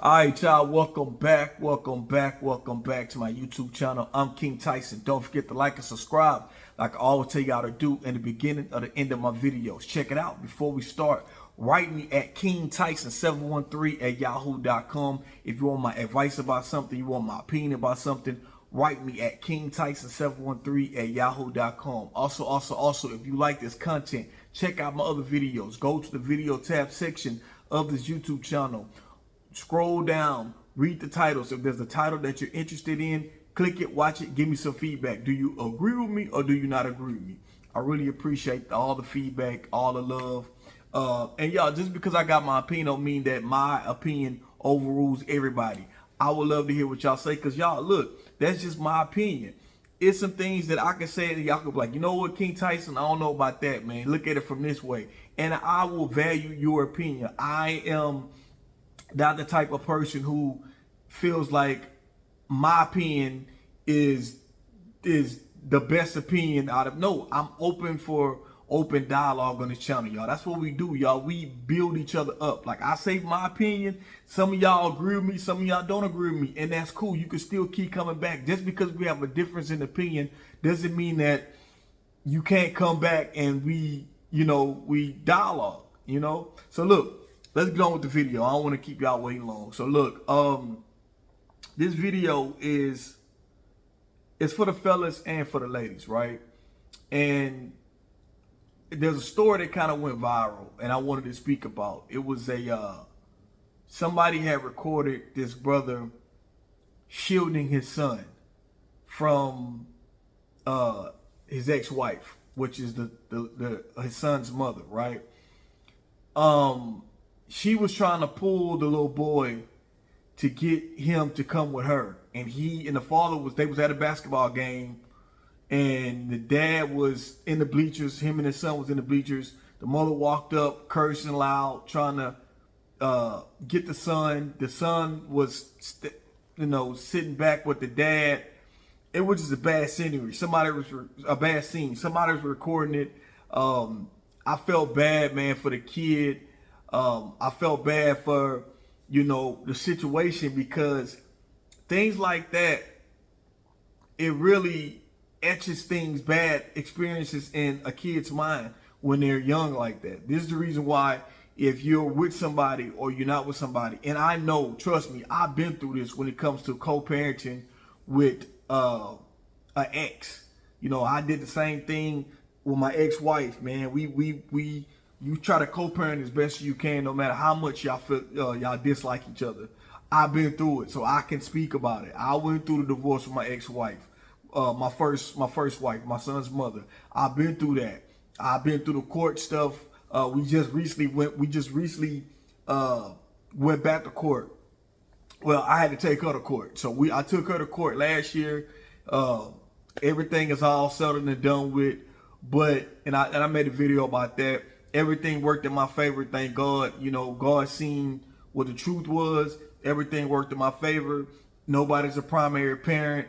All right, y'all, welcome back to my YouTube channel. I'm King Tyson. Don't forget to like and subscribe like I always tell y'all to do in the beginning or the end of my videos. Check it out. Before we start, write me at kingtyson713@yahoo.com. If you want my advice about something, you want my opinion about something, write me at kingtyson713@yahoo.com. Also, if you like this content, check out my other videos. Go to the video tab section of this YouTube channel. Scroll down, read the titles. If there's a title that you're interested in, click it, watch it, give me some feedback. Do you agree with me or do you not agree with me? I really appreciate all the feedback, all the love. And y'all, just because I got my opinion don't mean that my opinion overrules everybody. I would love to hear what y'all say, because y'all, look, that's just my opinion. It's some things that I can say that y'all could be like, you know what, King Tyson, I don't know about that, man. Look at it from this way. And I will value your opinion. I am not the type of person who feels like my opinion is the best opinion out of. No, I'm open for open dialogue on this channel, y'all. That's what we do, y'all. We build each other up. Like I say my opinion, some of y'all agree with me, some of y'all don't agree with me, and that's cool. You can still keep coming back. Just because we have a difference in opinion doesn't mean that you can't come back and we dialogue, So look, let's get on with the video. I don't want to keep y'all waiting long. So look, this video is for the fellas and for the ladies, right? And there's a story that kind of went viral and I wanted to speak about. It was somebody had recorded this brother shielding his son from his ex-wife, which is his son's mother, right? She was trying to pull the little boy to get him to come with her. And he and the father they was at a basketball game, and the dad was in the bleachers. Him and his son was in the bleachers. The mother walked up, cursing loud, trying to get the son. The son was, sitting back with the dad. It was just a bad scenery. A bad scene. Somebody was recording it. I felt bad, man, for the kid. I felt bad for, the situation, because things like that, it really etches bad experiences in a kid's mind when they're young like that. This is the reason why, if you're with somebody or you're not with somebody, and I know, trust me, I've been through this when it comes to co-parenting with an ex. I did the same thing with my ex-wife, man. You try to co-parent as best you can, no matter how much y'all feel y'all dislike each other. I've been through it, so I can speak about it. I went through the divorce with my ex-wife, my first wife, my son's mother. I've been through that. I've been through the court stuff. We just recently went back to court. Well, I had to take her to court, so I took her to court last year. Everything is all settled and done with, and I made a video about that. Everything worked in my favor, thank God. God seen what the truth was. Everything worked in my favor. Nobody's a primary parent.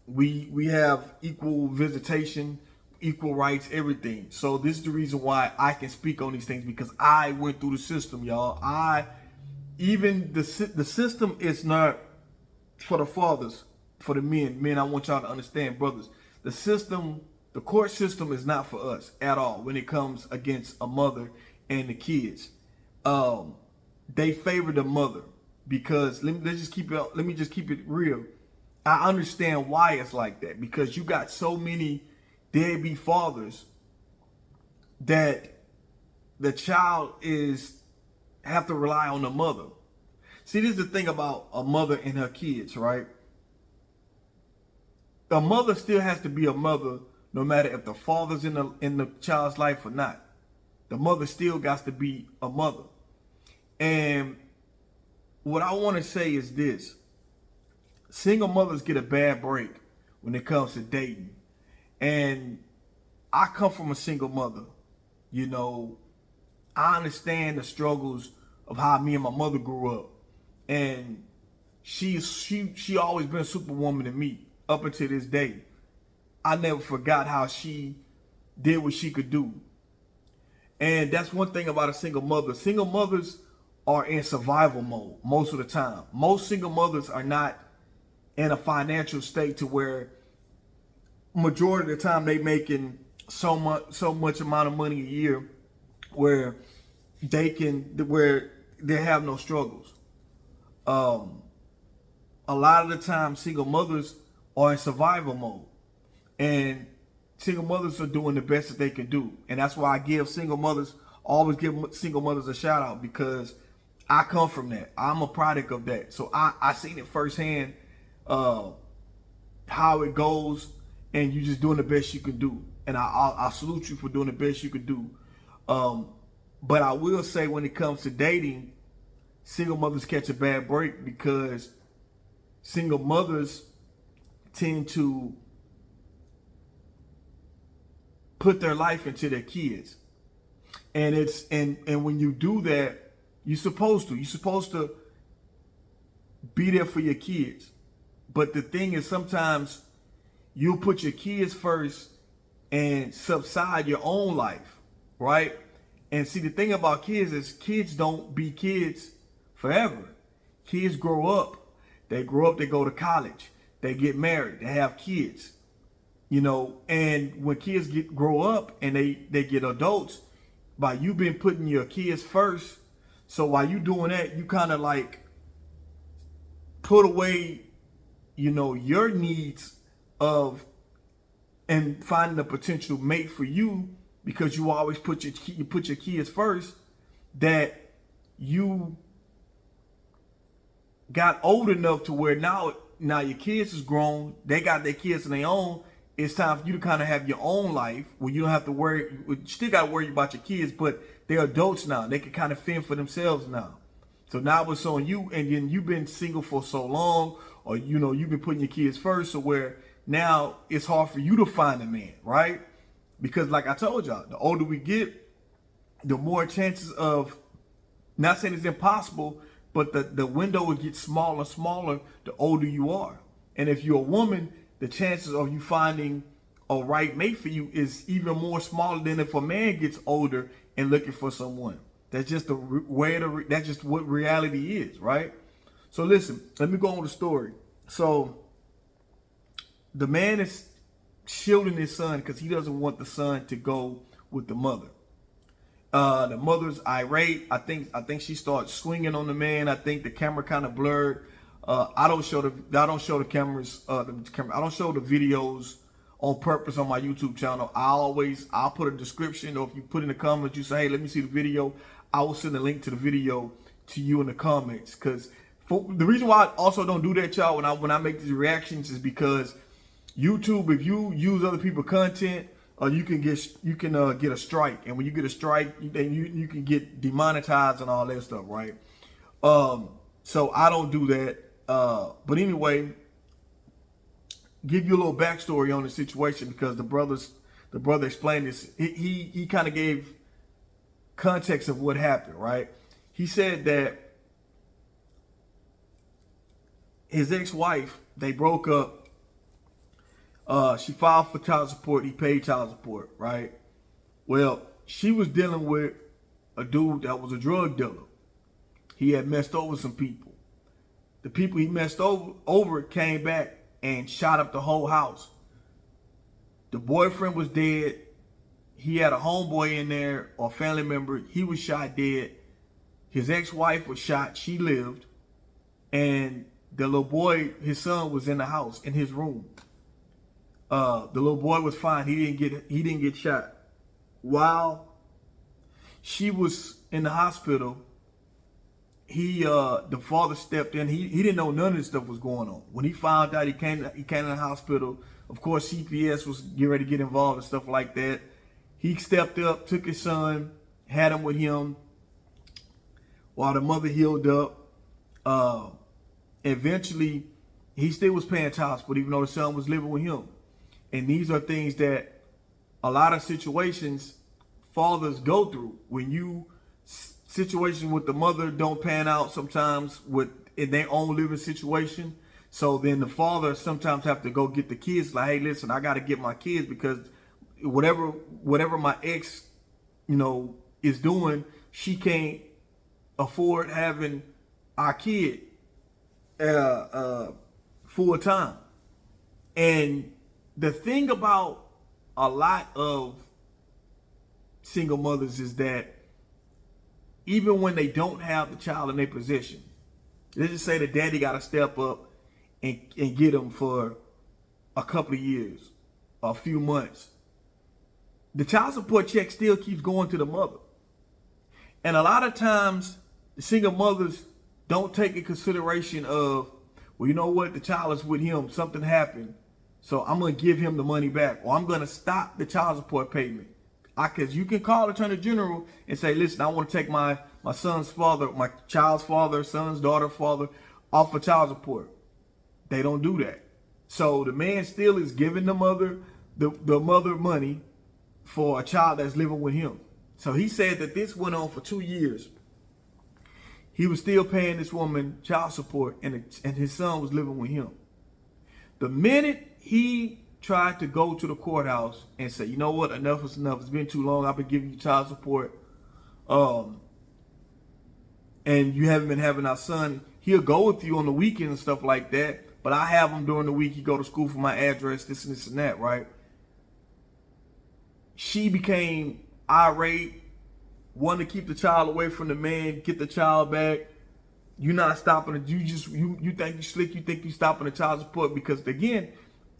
We have equal visitation, equal rights, everything. So this is the reason why I can speak on these things, because I went through the system, y'all. The system is not for the fathers, for the men. Men, I want y'all to understand, brothers. The court system is not for us at all when it comes against a mother and the kids. They favor the mother, because let me just keep it real. I understand why it's like that, because you got so many deadbeat fathers that the child have to rely on the mother. See, this is the thing about a mother and her kids, right? A mother still has to be a mother, no matter if the father's in the child's life or not. The mother still got to be a mother. And what I want to say is this: single mothers get a bad break when it comes to dating. And I come from a single mother. I understand the struggles of how me and my mother grew up. And she always been a superwoman to me up until this day. I never forgot how she did what she could do. And that's one thing about a single mother. Single mothers are in survival mode most of the time. Most single mothers are not in a financial state to where majority of the time they making so much amount of money a year where they have no struggles. A lot of the time single mothers are in survival mode, and single mothers are doing the best that they can do. And that's why I always give single mothers a shout out, because I come from that. I'm a product of that. So I seen it firsthand, how it goes, and you just doing the best you can do. And I salute you for doing the best you can do. But I will say, when it comes to dating, single mothers catch a bad break, because single mothers tend to put their life into their kids. And when you do that, you're supposed to be there for your kids. But the thing is, sometimes you'll put your kids first and subside your own life, right? And see, the thing about kids is kids don't be kids forever. Kids grow up. They grow up, they go to college, they get married, they have kids, and when kids grow up and they get adults, by you been putting your kids first, so while you doing that, you kind of like put away, your needs of and finding a potential mate for you, because you always put your kids first, that you got old enough to where now your kids is grown, they got their kids on their own. It's time for you to kind of have your own life where you don't have to worry. You still got to worry about your kids, but they're adults now. They can kind of fend for themselves now. So now it's on you, and then you've been single for so long, or you've been putting your kids first, so where now it's hard for you to find a man, right? Because like I told y'all, the older we get, the more chances of, not saying it's impossible, but the window will get smaller and smaller the older you are. And if you're a woman, the chances of you finding a right mate for you is even more smaller than if a man gets older and looking for someone. That's just that's just what reality is, right? So listen, let me go on with the story. So the man is shielding his son because he doesn't want the son to go with the mother. The mother's irate. I think she starts swinging on the man. I think the camera kind of blurred. I don't show the cameras. I don't show the videos on purpose on my YouTube channel. I'll put a description, or if you put in the comments, you say, hey, let me see the video, I will send a link to the video to you in the comments. Because the reason why I also don't do that, y'all, when I make these reactions, is because YouTube, if you use other people's content, you can get a strike, and when you get a strike, then you can get demonetized and all that stuff, right? So I don't do that. But anyway, give you a little backstory on the situation, because the brother explained this. He kind of gave context of what happened, right? He said that his ex-wife, they broke up. She filed for child support. He paid child support, right? Well, she was dealing with a dude that was a drug dealer. He had messed over some people. The people he messed over came back and shot up the whole house. The boyfriend was dead. He had a homeboy in there, or family member. He was shot dead. His ex-wife was shot. She lived. And the little boy, his son, was in the house, in his room. The little boy was fine. He didn't get shot. While she was in the hospital, the father stepped in. He didn't know none of this stuff was going on. When he found out, he came in the hospital. Of course, CPS was getting ready to get involved and stuff like that. He stepped up, took his son, had him with him while the mother healed up. Eventually, he still was paying child support, even though the son was living with him. And these are things that a lot of situations fathers go through. When situations with the mother don't pan out sometimes in their own living situation. So then the father sometimes have to go get the kids, like, hey, listen, I got to get my kids, because whatever my ex, is doing, she can't afford having our kid full time. And the thing about a lot of single mothers is that even when they don't have the child in their possession, let's just say the daddy got to step up and get them for a couple of years, a few months. The child support check still keeps going to the mother. And a lot of times, the single mothers don't take in consideration of, well, you know what, the child is with him, something happened, so I'm going to give him the money back, or I'm going to stop the child support payment. Because you can call Attorney General and say, listen, I want to take my son's father, my child's father, son's daughter's father off of child support. They don't do that. So the man still is giving the mother the mother money for a child that's living with him. So he said that this went on for 2 years. He was still paying this woman child support, and his son was living with him. The minute he tried to go to the courthouse and say, you know what, enough is enough. It's been too long. I've been giving you child support. And you haven't been having our son. He'll go with you on the weekend and stuff like that. But I have him during the week. He go to school for my address, this and this and that, right? She became irate, wanted to keep the child away from the man, get the child back. You're not stopping it. You think you slick. You think you stopping the child support because, again,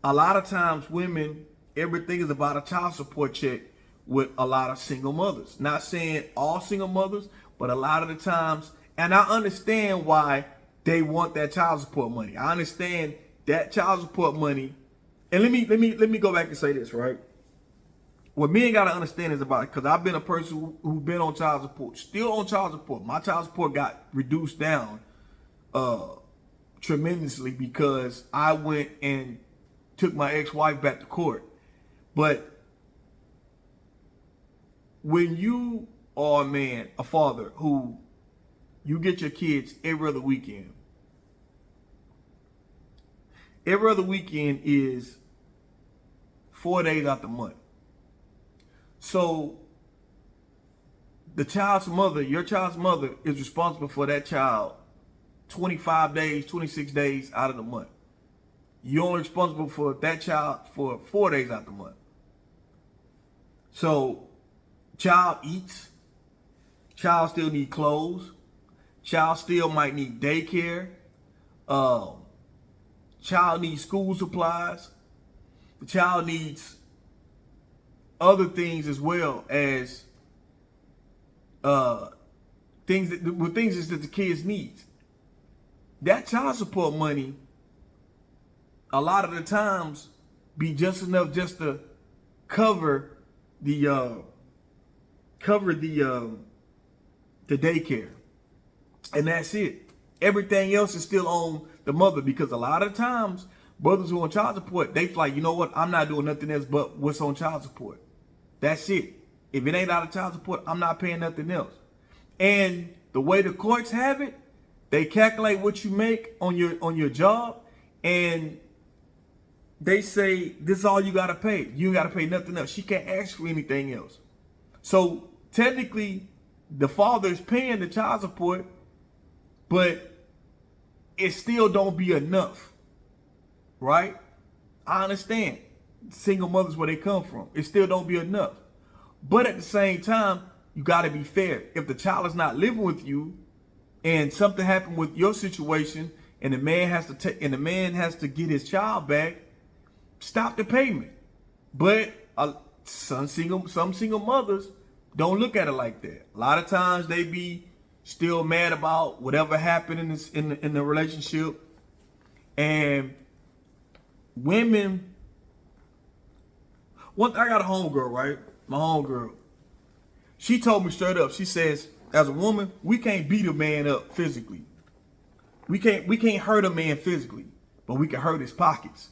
a lot of times women, everything is about a child support check with a lot of single mothers. Not saying all single mothers, but a lot of the times, and I understand why they want that child support money. I understand that child support money. And let me go back and say this, right? What men gotta understand is about, because I've been a person who's been on child support, still on child support. My child support got reduced down tremendously because I went and took my ex-wife back to court. But when you are a man, a father, who you get your kids every other weekend, every other weekend is 4 days out the month. So the child's mother, your child's mother, is responsible for that child 25 days, 26 days out of the month. You're only responsible for that child for 4 days out the month. So child eats, child still need clothes, child still might need daycare, child needs school supplies, the child needs other things as well as things that the kids need. That child support money, a lot of the times, be just enough just to cover the daycare, and that's it. Everything else is still on the mother, because a lot of times brothers who are on child support, they like, you know what, I'm not doing nothing else but what's on child support. That's it. If it ain't out of child support, I'm not paying nothing else. And the way the courts have it, they calculate what you make on your job, and they say this is all you gotta pay. You ain't gotta pay nothing else. She can't ask for anything else. So technically, the father is paying the child support, but it still don't be enough, right? I understand single mothers where they come from. It still don't be enough. But at the same time, you got to be fair. If the child is not living with you and something happened with your situation and the man has to get his child back, stop the payment. But some single mothers don't look at it like that. A lot of times they be still mad about whatever happened in the relationship. And women, I got a homegirl, right? My homegirl. She told me straight up, she says, as a woman, we can't beat a man up physically. We can't hurt a man physically, but we can hurt his pockets.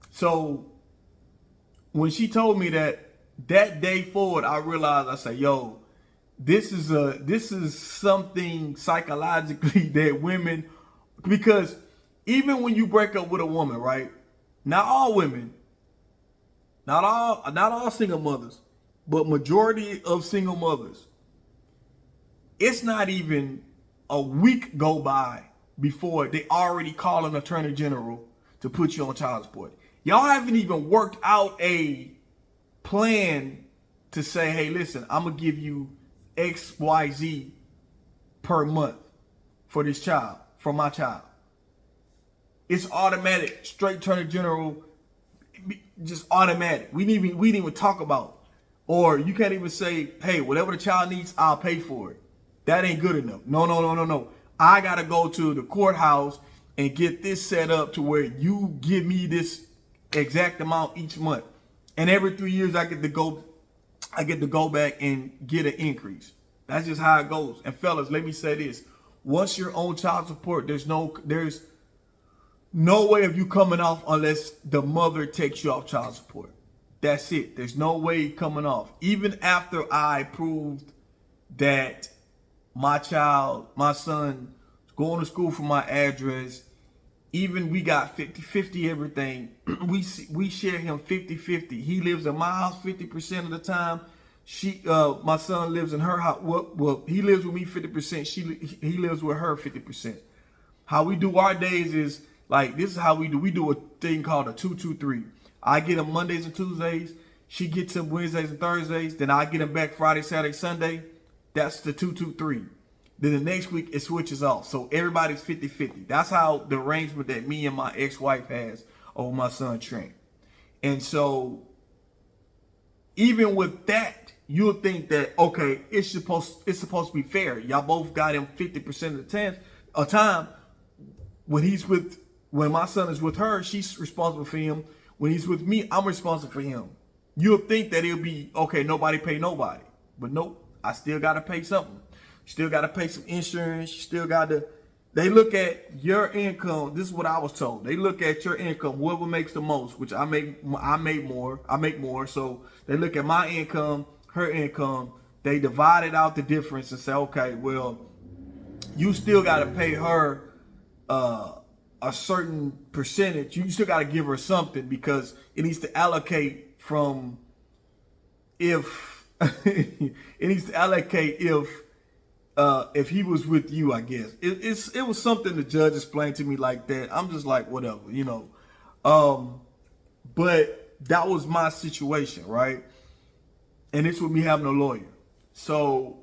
So when she told me that day forward, I realized, I said, yo, this is something psychologically that women, because even when you break up with a woman, right? Not all women, not all single mothers, but majority of single mothers, It's not even a week go by before they already call an attorney general to put you on child support. Y'all haven't even worked out a plan to say, hey, listen, I'm going to give you XYZ per month for this child, for my child. It's automatic, straight attorney general, just automatic. We didn't even talk about. Or you can't even say, hey, whatever the child needs, I'll pay for it. That ain't good enough. No. I got to go to the courthouse and get this set up to where you give me this exact amount each month. And every 3 years I get to go back and get an increase. That's just how it goes. And fellas, let me say this. Once you're on child support, there's no way of you coming off unless the mother takes you off child support. That's it. There's no way coming off. Even after I proved that my son, going to school from my address, even we got 50-50 everything. we share him 50-50. He lives in my house 50% of the time. My son lives in her house. Well, he lives with me 50%. He lives with her 50%. How we do our days is like, this is how we do. We do a thing called a 2-2-3. I get him Mondays and Tuesdays. She gets him Wednesdays and Thursdays. Then I get him back Friday, Saturday, Sunday. That's the 2-2-3. Then the next week it switches off. So everybody's 50-50. That's how the arrangement that me and my ex-wife has over my son Trent. And so even with that, you'll think that, okay, it's supposed to be fair. Y'all both got him 50% of the time. When my son is with her, she's responsible for him. When he's with me, I'm responsible for him. You'll think that it'll be, okay, nobody pay nobody. But nope, I still got to pay something. Still got to pay some insurance. You still got to, they look at your income. This is what I was told. They look at your income, whoever makes the most, which I make more. So they look at my income, her income. They divided out the difference and say, okay, well, you still got to pay her a certain percentage. You still got to give her something because it needs to allocate from if if he was with you, I guess. It was something the judge explained to me like that. I'm just like, whatever, you know. But that was my situation, right? And it's with me having a lawyer. So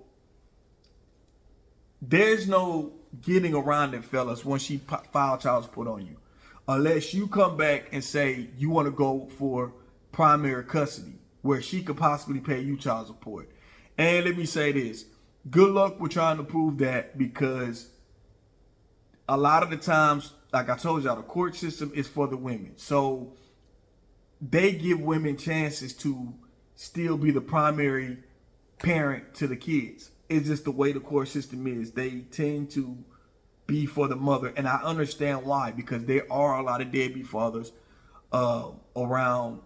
there's no getting around it, fellas, when she filed child support on you. Unless you come back and say you want to go for primary custody, where she could possibly pay you child support. And let me say this. Good luck with trying to prove that, because a lot of the times, like I told y'all, the court system is for the women. So they give women chances to still be the primary parent to the kids. It's just the way the court system is. They tend to be for the mother. And I understand why, because there are a lot of deadbeat fathers around.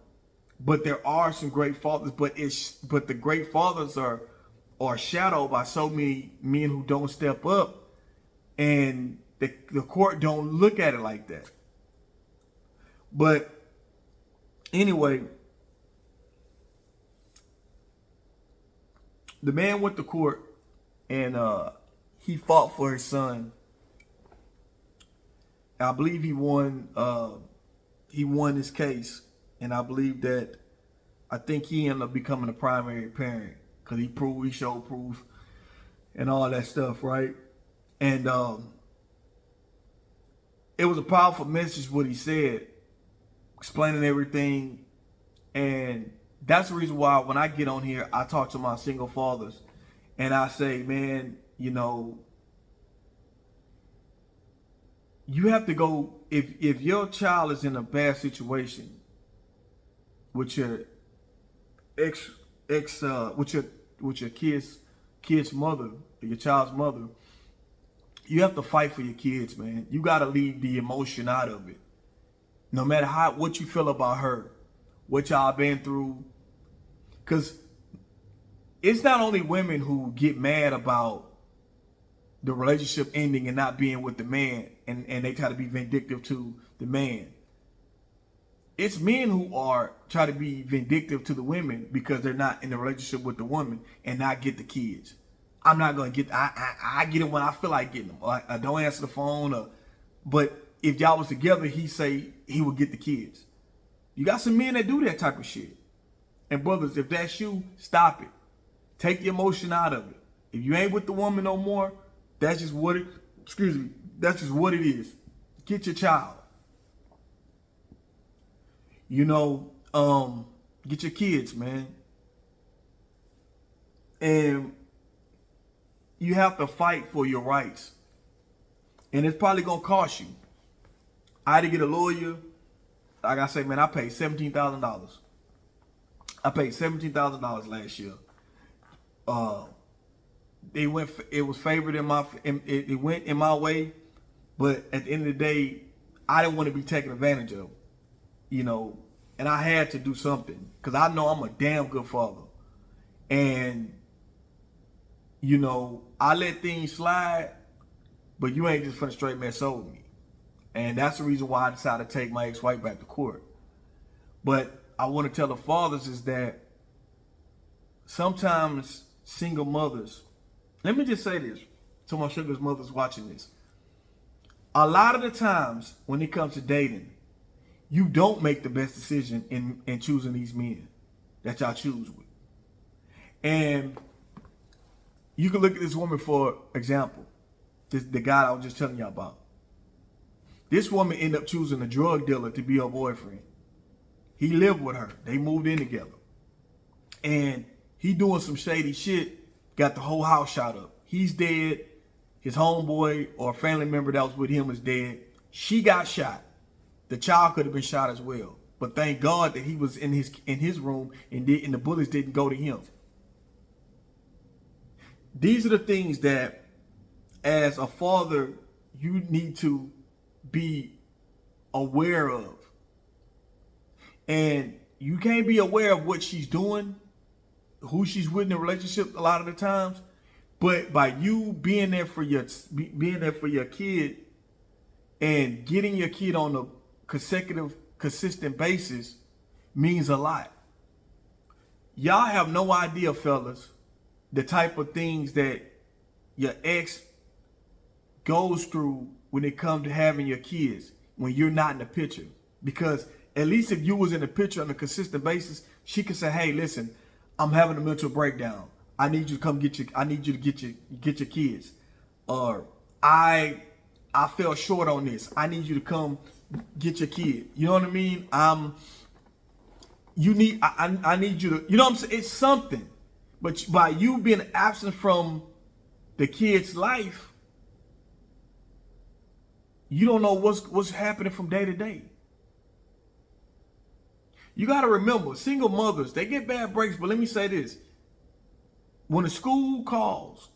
But there are some great fathers. But the great fathers are shadowed by so many men who don't step up. And the court don't look at it like that. But anyway, the man went to court and he fought for his son. I believe he won his case, and I believe that I think he ended up becoming a primary parent because he showed proof and all that stuff, right? And it was a powerful message what he said, explaining everything. And that's the reason why when I get on here, I talk to my single fathers and I say, man, you know, you have to go, if your child is in a bad situation with your with your kid's mother, your child's mother, you have to fight for your kids, man. You got to leave the emotion out of it. No matter what you feel about her, what y'all been through. Because it's not only women who get mad about the relationship ending and not being with the man, and they try to be vindictive to the man. It's men who try to be vindictive to the women because they're not in a relationship with the woman and not get the kids. I'm not gonna get. I get them when I feel like getting them. I don't answer the phone. But if y'all was together, he say he would get the kids. You got some men that do that type of shit. And brothers, if that's you, stop it. Take the emotion out of it. If you ain't with the woman no more, that's just what it. Excuse me. That's just what it is. Get your child. You know, get your kids, man. And you have to fight for your rights. And it's probably going to cost you. I had to get a lawyer. Like I say, man, I paid $17,000. I paid $17,000 last year. It was favored it went in my way. But at the end of the day, I didn't want to be taken advantage of. You know, and I had to do something. Because I know I'm a damn good father. And you know, I let things slide, but you ain't just finna straight mess over me. And that's the reason why I decided to take my ex-wife back to court. But I want to tell the fathers is that sometimes single mothers, let me just say this to my sugar's mothers watching this. A lot of the times when it comes to dating, you don't make the best decision in choosing these men that y'all choose with. And you can look at this woman for example. The guy I was just telling y'all about. This woman ended up choosing a drug dealer to be her boyfriend. He lived with her. They moved in together. And he doing some shady shit, got the whole house shot up. He's dead. His homeboy or family member that was with him is dead. She got shot. The child could have been shot as well. But thank God that he was in his room and the bullets didn't go to him. These are the things that, as a father, you need to be aware of. And you can't be aware of what she's doing, who she's with in a relationship a lot of the times. But by you being there for your kid and getting your kid on a consistent basis means a lot. Y'all have no idea, fellas, the type of things that your ex goes through when it comes to having your kids when you're not in the picture. Because at least if you was in the picture on a consistent basis, she could say, hey, listen, I'm having a mental breakdown. I need you to come get your kids. Or I fell short on this. I need you to come get your kid. You know what I mean? I need you to, you know what I'm saying? It's something. But by you being absent from the kid's life, you don't know what's happening from day to day. You got to remember, single mothers, they get bad breaks. But let me say this. When the school calls,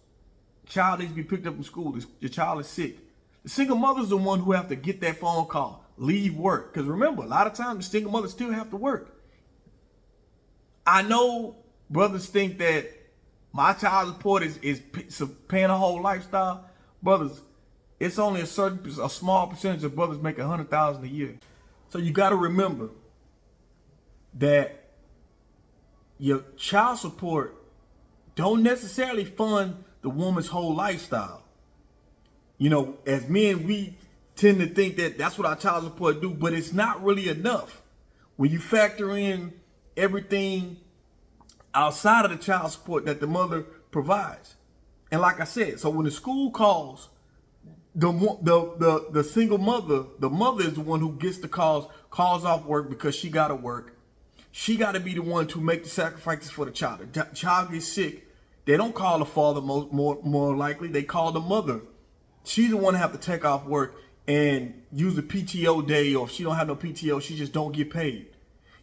child needs to be picked up from school, your child is sick. The single mother's the one who have to get that phone call, leave work. Because remember, a lot of times the single mothers still have to work. I know brothers think that my child support is paying a whole lifestyle. Brothers, it's only a small percentage of brothers make $100,000 a year. So you got to remember that your child support don't necessarily fund the woman's whole lifestyle. You know, as men, we tend to think that that's what our child support do, but it's not really enough. When you factor in everything outside of the child support that the mother provides. And like I said, so when the school calls, the single mother, the mother is the one who gets the calls off work because she got to work. She got to be the one to make the sacrifices for the child. The child gets sick. They don't call the father more likely. They call the mother. She's the one to have to take off work and use a PTO day, or if she don't have no PTO, she just don't get paid.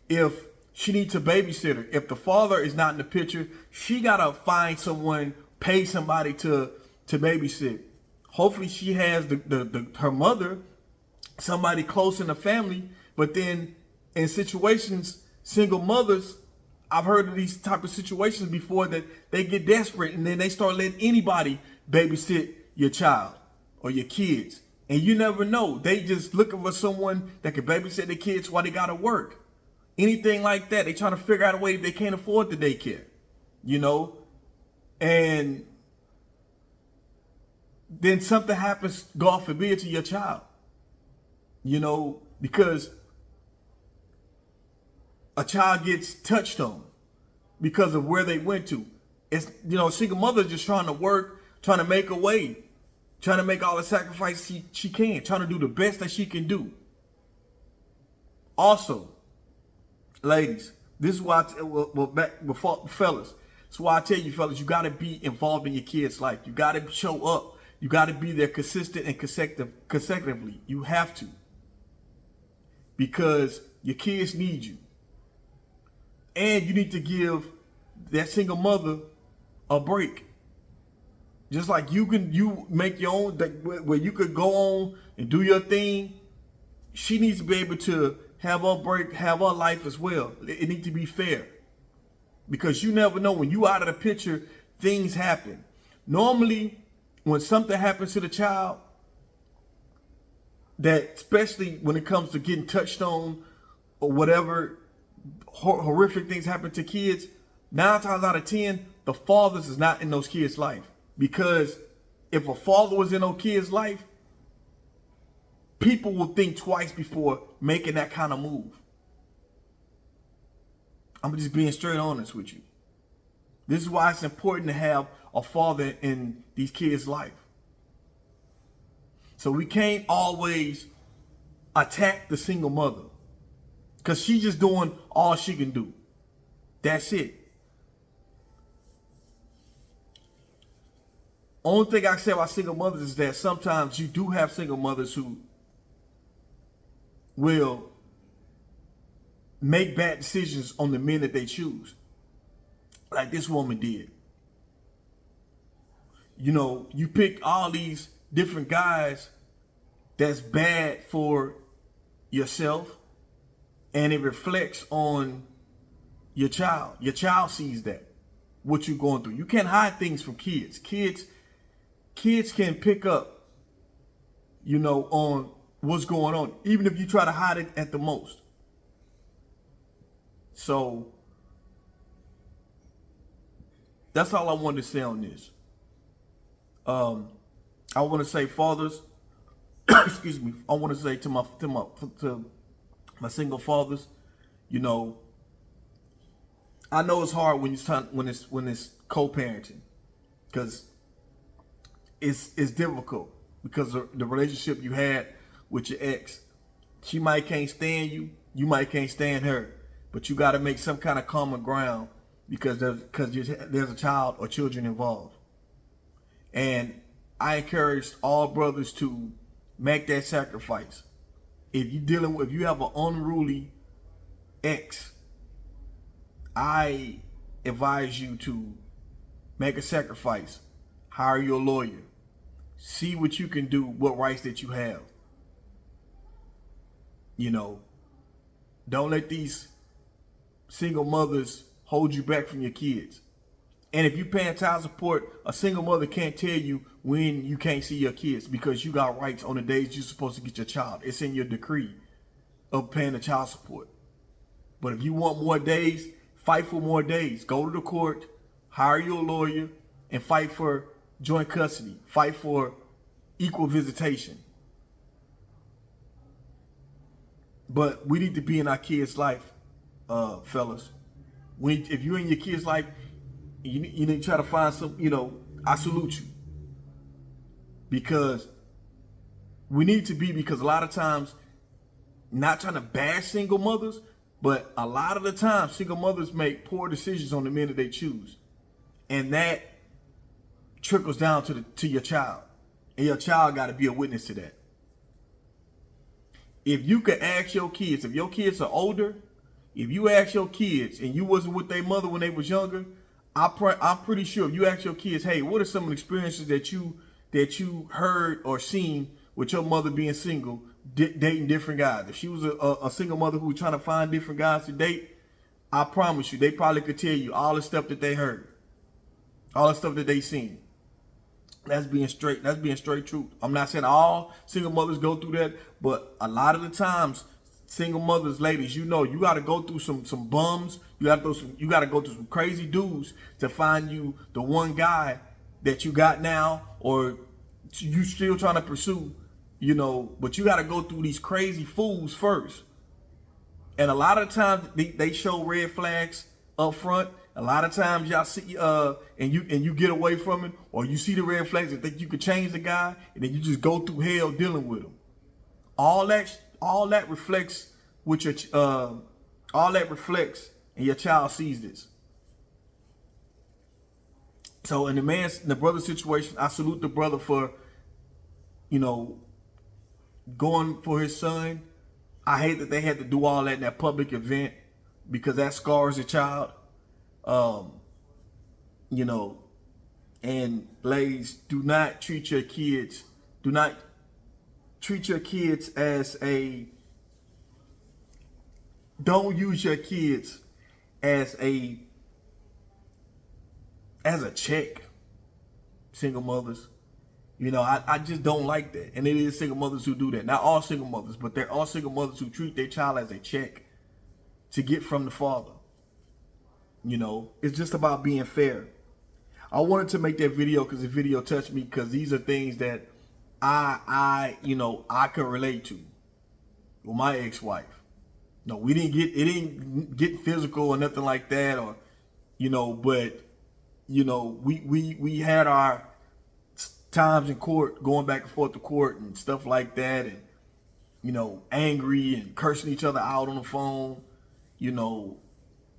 If she needs a babysitter, if the father is not in the picture, she got to find someone, pay somebody to babysit. Hopefully she has her mother, somebody close in the family. But then in situations, single mothers, I've heard of these type of situations before that they get desperate and then they start letting anybody babysit your child or your kids. And you never know. They just looking for someone that can babysit their kids while they got to work. Anything like that. They trying to figure out a way if they can't afford the daycare, you know? And then something happens, God forbid, to your child. You know, because a child gets touched on because of where they went to. It's, you know, single mother just trying to work, trying to make a way, trying to make all the sacrifices she can, trying to do the best that she can do. Also, ladies, this is why, fellas, that's why I tell you, fellas, you got to be involved in your kids' life. You got to show up. You got to be there consistent and consecutively. You have to. Because your kids need you. And you need to give that single mother a break. Just like you make your own, where you could go on and do your thing. She needs to be able to have her break, have her life as well. It needs to be fair. Because you never know, when you out of the picture, things happen. Normally, when something happens to the child, that especially when it comes to getting touched on or whatever horrific things happen to kids, 9 times out of 10, the fathers is not in those kids' life. Because if a father was in those kids' life, people will think twice before making that kind of move. I'm just being straight honest with you. This is why it's important to have a father in these kids' life. So we can't always attack the single mother because she's just doing all she can do. That's it. Only thing I say about single mothers is that sometimes you do have single mothers who will make bad decisions on the men that they choose. Like this woman did. You know, you pick all these different guys that's bad for yourself, and it reflects on your child. Your child sees that, what you're going through. You can't hide things from kids. Kids can pick up, you know, on what's going on, even if you try to hide it at the most. So that's all I wanted to say on this. I want to say, fathers, excuse me. I want to say to my single fathers, you know, I know it's hard when it's co-parenting, because it's difficult because of the relationship you had with your ex. She might can't stand you, you might can't stand her, but you got to make some kind of common ground because there's a child or children involved. And I encourage all brothers to make that sacrifice. If you have an unruly ex, I advise you to make a sacrifice. Hire your lawyer. See what you can do, what rights that you have. You know, don't let these single mothers hold you back from your kids. And if you're paying child support, a single mother can't tell you when you can't see your kids, because you got rights on the days you're supposed to get your child. It's in your decree of paying the child support. But if you want more days, fight for more days. Go to the court, hire your lawyer, and fight for joint custody. Fight for equal visitation. But we need to be in our kids' life, fellas. If you're in your kids' life, you need to try to find some, you know, I salute you. Because we need to be, because a lot of times, not trying to bash single mothers, but a lot of the time, single mothers make poor decisions on the men that they choose. And that trickles down to your child. And your child got to be a witness to that. If you could ask your kids, if your kids are older, if you ask your kids and you wasn't with their mother when they was younger, I'm pretty sure if you ask your kids, hey, what are some of the experiences that you heard or seen with your mother being single, dating different guys? If she was a single mother who was trying to find different guys to date, I promise you, they probably could tell you all the stuff that they heard, all the stuff that they seen. That's being straight truth. I'm not saying all single mothers go through that, but a lot of the times, single mothers, ladies, you know, you got to go through some bums. You got to go through some crazy dudes to find you the one guy that you got now, or you still trying to pursue, you know, but you got to go through these crazy fools first. And a lot of times they show red flags up front. A lot of times y'all see and you get away from it, or you see the red flags and think you could change the guy, and then you just go through hell dealing with him. All that reflects with your all that reflects, and your child sees this. So in the brother situation, I salute the brother for, you know, going for his son. I hate that they had to do all that in that public event, because that scars a child. You know, and ladies, do not treat your kids as don't use your kids as a check, single mothers. You know, I just don't like that. And it is single mothers who do that. Not all single mothers, but there are single mothers who treat their child as a check to get from the father. You know, it's just about being fair. I wanted to make that video because the video touched me, because these are things that I could relate to with my ex-wife. No, it didn't get physical or nothing like that, or, you know, but, you know, we had our times in court, going back and forth to court and stuff like that, and, you know, angry and cursing each other out on the phone. You know,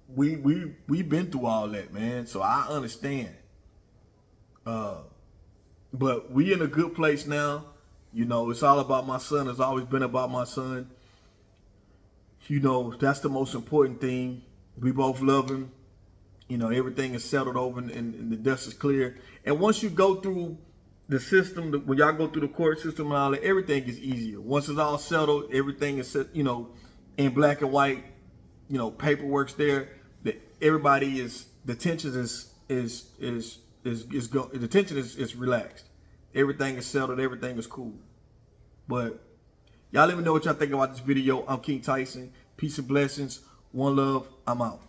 we've been through all that, man. So I understand. But we in a good place now. You know, it's all about my son. It's always been about my son. You know, that's the most important thing. We both love him. You know, everything is settled over and the dust is clear. And once you go through the system, when y'all go through the court system and all that, everything is easier. Once it's all settled, everything is set, you know, in black and white. You know, paperwork's there. That everybody is, the tension is relaxed. Everything is settled. Everything is cool. But y'all let me know what y'all think about this video. I'm King Tyson. Peace and blessings. One love. I'm out.